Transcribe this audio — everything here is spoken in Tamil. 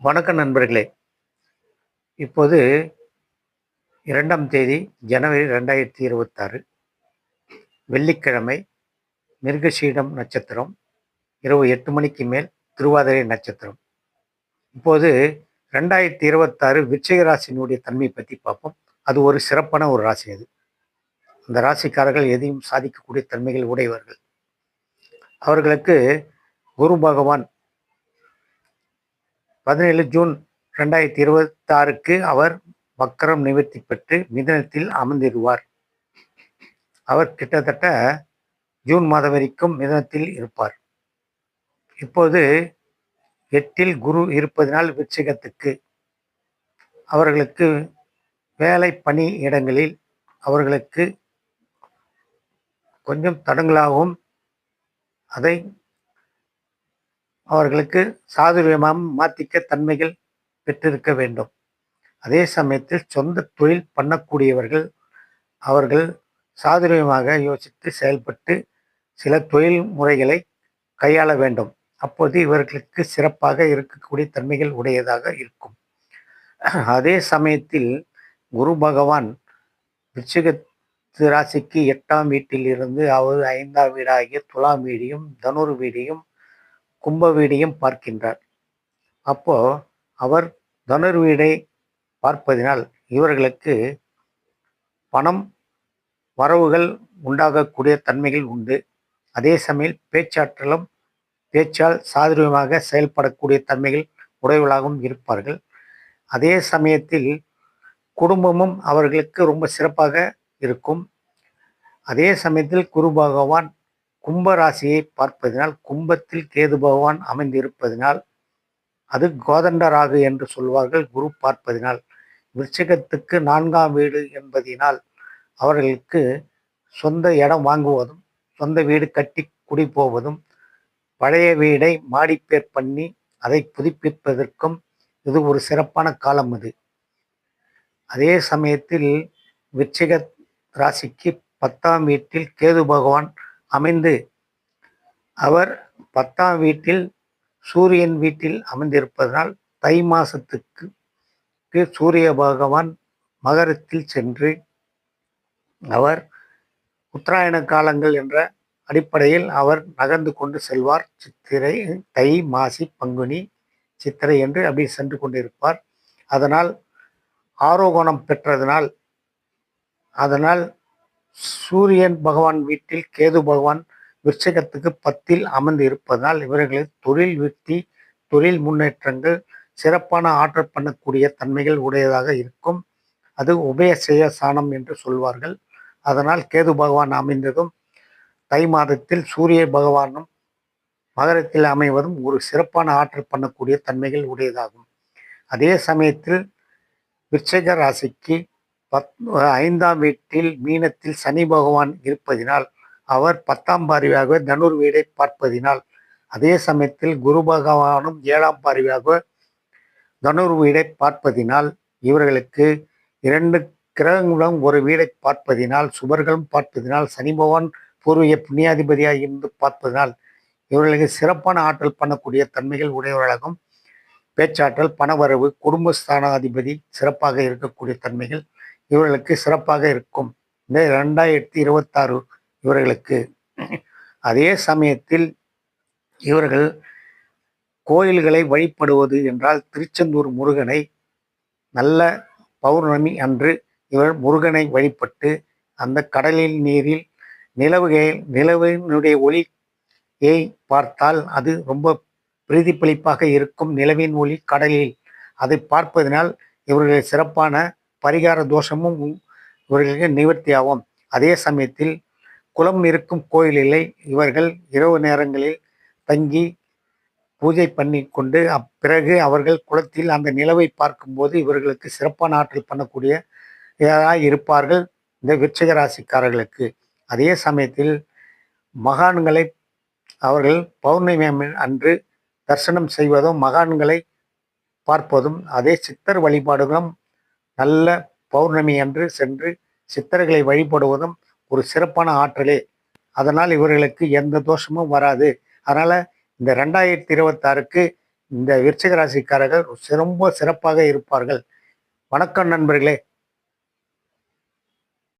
வணக்கம் நண்பர்களே. இப்போது 2ஆம் தேதி ஜனவரி 2026 வெள்ளிக்கிழமை. மிருகசீடம் நட்சத்திரம். இரவு 8 மணிக்கு மேல் திருவாதிரை நட்சத்திரம். இப்போது 2026 விருச்சிக ராசியினுடைய தன்மை பற்றி பார்ப்போம். அது ஒரு சிறப்பான ஒரு ராசி. அந்த ராசிக்காரர்கள் எதையும் சாதிக்கக்கூடிய தன்மைகள் உடையவர்கள். அவர்களுக்கு குரு பகவான் 17 ஜூன் 2026 அவர் வக்கரம் நிவர்த்தி பெற்று மிதனத்தில் அமர்ந்திருவார். அவர் கிட்டத்தட்ட ஜூன் மாதம் வரைக்கும் மிதனத்தில் இருப்பார். இப்போது 8ல் குரு இருப்பதனால் விருச்சிகத்துக்கு அவர்களுக்கு வேலை பணி இடங்களில் அவர்களுக்கு கொஞ்சம் தடங்களாகவும் அதை அவர்களுக்கு சாதுரியமாக மாற்றிக்க தன்மைகள் பெற்றிருக்க வேண்டும். அதே சமயத்தில் சொந்த தொழில் பண்ணக்கூடியவர்கள் அவர்கள் சாதுரியமாக யோசித்து செயல்பட்டு சில தொழில் முறைகளை கையாள வேண்டும். அப்போது இவர்களுக்கு சிறப்பாக இருக்கக்கூடிய தன்மைகள் உடையதாக இருக்கும். அதே சமயத்தில் குரு பகவான் விருச்சிக ராசிக்கு 8ஆம் வீட்டில் இருந்து அவர் 5ஆம் வீடாகிய துலாம் வீடையும் தனுர் வீடையும் கும்ப வீடையும் பார்க்கின்றார். அப்போ அவர் தனுர் வீடை பார்ப்பதினால் இவர்களுக்கு பணம் வரவுகள் உண்டாகக்கூடிய தன்மைகள் உண்டு. அதே சமயம் பேச்சால் சாதுரியமாக செயல்படக்கூடிய தன்மைகள் உடையவர்களாகவும் இருப்பார்கள். அதே சமயத்தில் குடும்பமும் அவர்களுக்கு ரொம்ப சிறப்பாக இருக்கும். அதே சமயத்தில் குரு பகவான் கும்ப ராசியை பார்ப்பதினால் கும்பத்தில் கேது பகவான் அமைந்திருப்பதினால் அது கோதண்ட ராகு என்று சொல்வார்கள். குரு பார்ப்பதினால் விருச்சிகத்துக்கு 4ஆம் வீடு என்பதினால் அவர்களுக்கு சொந்த இடம் வாங்குவதும் சொந்த வீடு கட்டி குடி போவதும் பழைய வீடை மாடிப்பேர் பண்ணி அதை புதுப்பிப்பதற்கும் இது ஒரு சிறப்பான காலம். அதே சமயத்தில் விருச்சிக ராசிக்கு 10ஆம் வீட்டில் கேது பகவான் அமைந்து அவர் 10ஆம் வீட்டில் சூரியன் வீட்டில் அமைந்திருப்பதனால் தை மாசத்துக்கு சூரிய பகவான் மகரத்தில் சென்று அவர் உத்தராயண காலங்கள் என்ற அடிப்படையில் அவர் நகர்ந்து கொண்டு செல்வார். சித்திரை, தை, மாசி, பங்குனி, சித்திரை என்று அப்படி சென்று கொண்டிருப்பார். அதனால் ஆரோகணம் பெற்றதனால் அதனால் சூரியன் பகவான் வீட்டில் கேது பகவான் விருச்சிகத்துக்கு 10ல் அமர்ந்து இருப்பதனால் இவர்களுக்கு தொழில் விருத்தி தொழில் முன்னேற்றங்கள் சிறப்பான ஆற்றல் பண்ணக்கூடிய தன்மைகள் உடையதாக இருக்கும். அது உபயசேய சாணம் என்று சொல்வார்கள். அதனால் கேது பகவான் அமைந்ததும் தை மாதத்தில் சூரிய பகவானும் மகரத்தில் அமைவதும் ஒரு சிறப்பான ஆற்றல் பண்ணக்கூடிய தன்மைகள் உடையதாகும். அதே சமயத்தில் விருச்சிக ராசிக்கு 5ஆம் வீட்டில் மீனத்தில் சனி பகவான் இருப்பதினால் அவர் 10ஆம் பார்வையாக தனுர் வீடை பார்ப்பதினால் அதே சமயத்தில் குரு பகவானும் 7ஆம் பார்வையாக தனுர் வீடை பார்ப்பதினால் இவர்களுக்கு 2 கிரகங்களும் ஒரு வீடை பார்ப்பதினால் சுபர்களும் பார்ப்பதினால் சனி பகவான் பூர்வீக புண்ணியாதிபதியாக இருந்து பார்ப்பதனால் இவர்களுக்கு சிறப்பான ஆற்றல் பண்ணக்கூடிய தன்மைகள் உடையவர்களாகும். பேச்சாற்றல், பணவரவு, குடும்பஸ்தானாதிபதி சிறப்பாக இருக்கக்கூடிய தன்மைகள் இவர்களுக்கு சிறப்பாக இருக்கும். இந்த 2026 இவர்களுக்கு. அதே சமயத்தில் இவர்கள் கோயில்களை வழிபடுவது என்றால் திருச்செந்தூர் முருகனை நல்ல பௌர்ணமி அன்று இவர் முருகனை வழிபட்டு அந்த கடலில் நீரில் நிலவினுடைய ஒளியை பார்த்தால் அது ரொம்ப பிரதிபலிப்பாக இருக்கும். நிலவின் ஒளி கடலில் அதை பார்ப்பதனால் இவர்கள் சிறப்பான பரிகார தோஷமும் இவர்களுக்கு நிவர்த்தியாகும். அதே சமயத்தில் குளம் இருக்கும் கோயிலிலே இவர்கள் இரவு நேரங்களில் தங்கி பூஜை பண்ணி கொண்டு பிறகு அவர்கள் குளத்தில் அந்த நிலவை பார்க்கும்போது இவர்களுக்கு சிறப்பான ஆற்றல் பண்ணக்கூடிய இருப்பார்கள் இந்த விருச்சிக ராசிக்காரர்களுக்கு. அதே சமயத்தில் மகான்களை அவர்கள் பௌர்ணமி அன்று தரிசனம் செய்வதும் மகான்களை பார்ப்பதும் அதே சித்தர் வழிபாடுகளும் நல்ல பௌர்ணமி அன்று சென்று சித்தர்களை வழிபடுவதும் ஒரு சிறப்பான ஆற்றலே. அதனால் இவர்களுக்கு எந்த தோஷமும் வராது. அதனால் இந்த 2026க்கு இந்த விருச்சிக ராசிக்காரர்கள் ரொம்ப சிறப்பாக இருப்பார்கள். வணக்கம் நண்பர்களே.